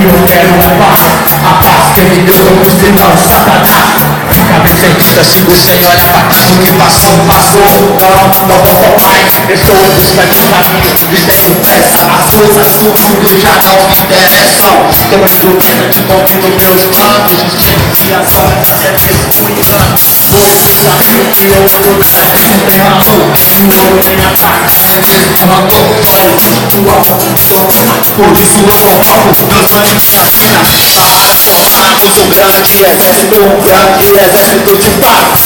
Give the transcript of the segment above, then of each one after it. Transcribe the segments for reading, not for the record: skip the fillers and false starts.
eu quero paz. A paz que me deu como sinal de Satanás. Cabeça erguida, sigo sem olhar pra trás. Motivação passou, não vou voltar. Estou em busca de caminho e tenho pressa. As coisas do mundo já não me interessam. Tô estudando de convido meus planos. E as horas é descuidando. Desafio que eu vou dar superando. O ouro nem a prata é desfando. Por isso eu coloco meus anos de chacina para formarmos um grande exército de paz.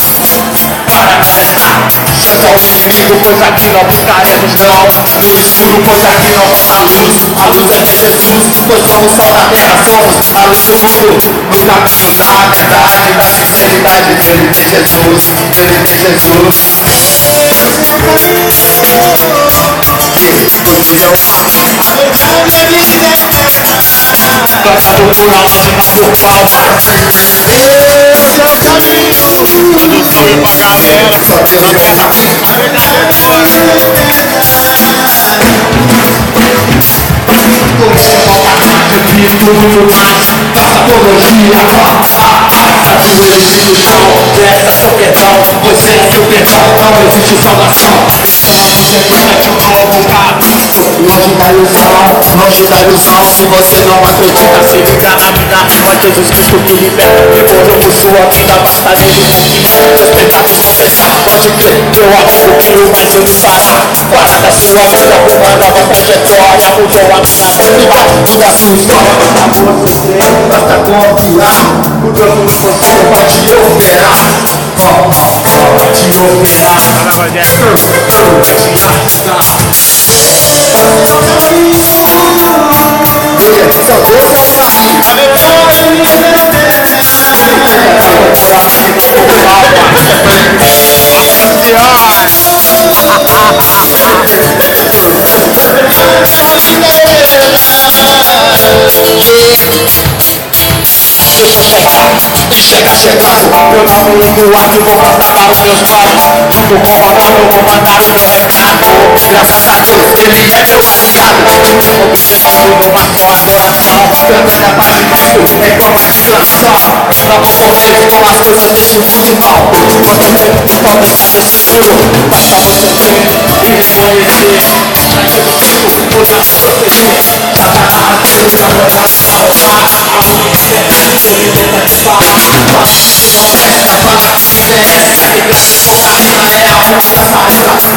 Para começar, chama o inimigo, pois aqui não buscaremos não no escuro, pois aqui não a luz é de Jesus, pois somos só da terra, somos a luz do mundo, no caminho da verdade, da sinceridade dele de Jesus, dele de Jesus. Canta por alma, rima por palma. Esse é o caminho. Salve pra galera. Só Deus é a verdade de tudo mais, patologia, ajoelhe no chão, peça seu perdão, pois sem seu perdão não existe salvação. Longe da ilusão, se você não acredita, se liga na vida, mas Jesus Cristo que liberta, que morreu por sua vida, basta nele respeitar, pode crer, meu amigo veio mais um sará, guarda sua vida, uma nova trajetória, mudou a minha vida, e a sua história, amor sofrer, basta confiar, mudando o conselho pode operar, pode operar, só Deus é o Chega chegando, eu não me enguardo, vou passar para os meus planos. Tô comandando, eu vou mandar o meu recado. Graças a Deus, ele é meu aliado. Observando uma só adoração, cantando a paz de Cristo, é igual a distração. Não me consigo com as coisas desse mundo mal. Quando eu toco esse escuro, basta você ver e reconhecer. Por não se proteger, Satanás veio pra mandar salvar.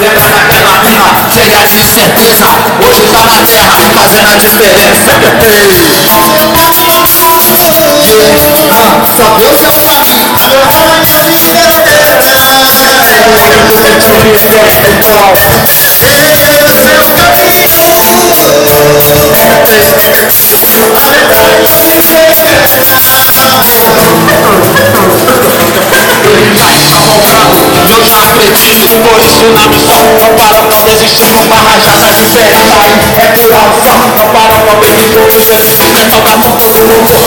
Lembra daquela rima cheia de certeza, hoje tá na terra fazendo a diferença. Só Deus é o caminho. Eu já acredito, por isso na missão não paro, não desisto, não barra nada de fé. É pura unção, não paro, não desisto, não desisto, não dá mão, eu vou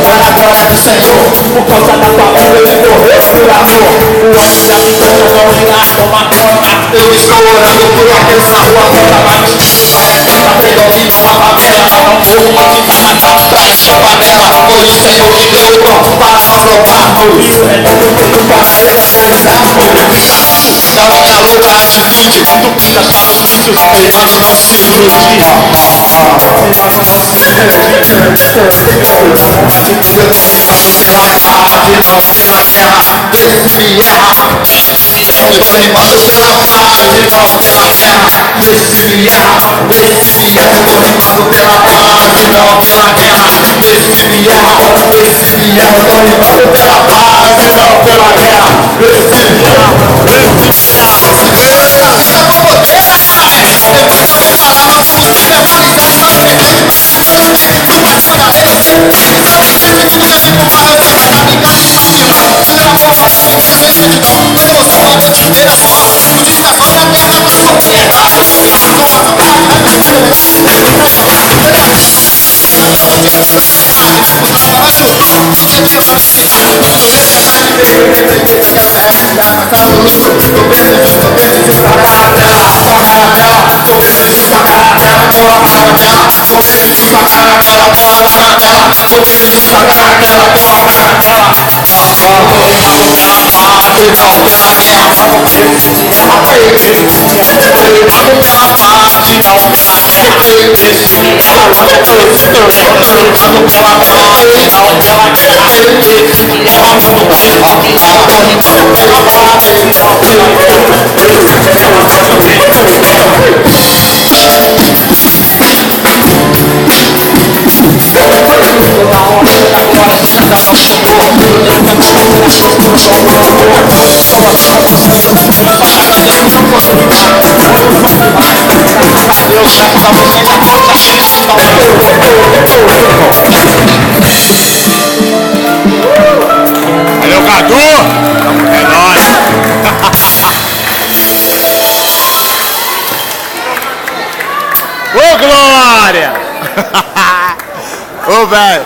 para a glória do Senhor. Por causa da tua vida ele morreu por amor. O anjo da vitória não irá tomar conta. Eu estou orando por aqueles na rua contra mais. Pra predomínio a favela, não vou que tá na causa essa panela. Foi o Senhor que deu o dom para nós louvarmos. E o retorno do poder da minha louca atitude, tu pintas para os vídeos, errando não se iludir. Não pela guerra, vê se erra. Eu tô rimando pela paz, não pela guerra. Vê se erra, vê se erra. Eu tô rimando pela paz, não pela guerra. Vê se erra, vê se erra. Eu tô rimando pela paz, não pela guerra. Vê se erra, vê se erra. Valeu, Cadu! É nóis! Ô, Glória! Ô, velho!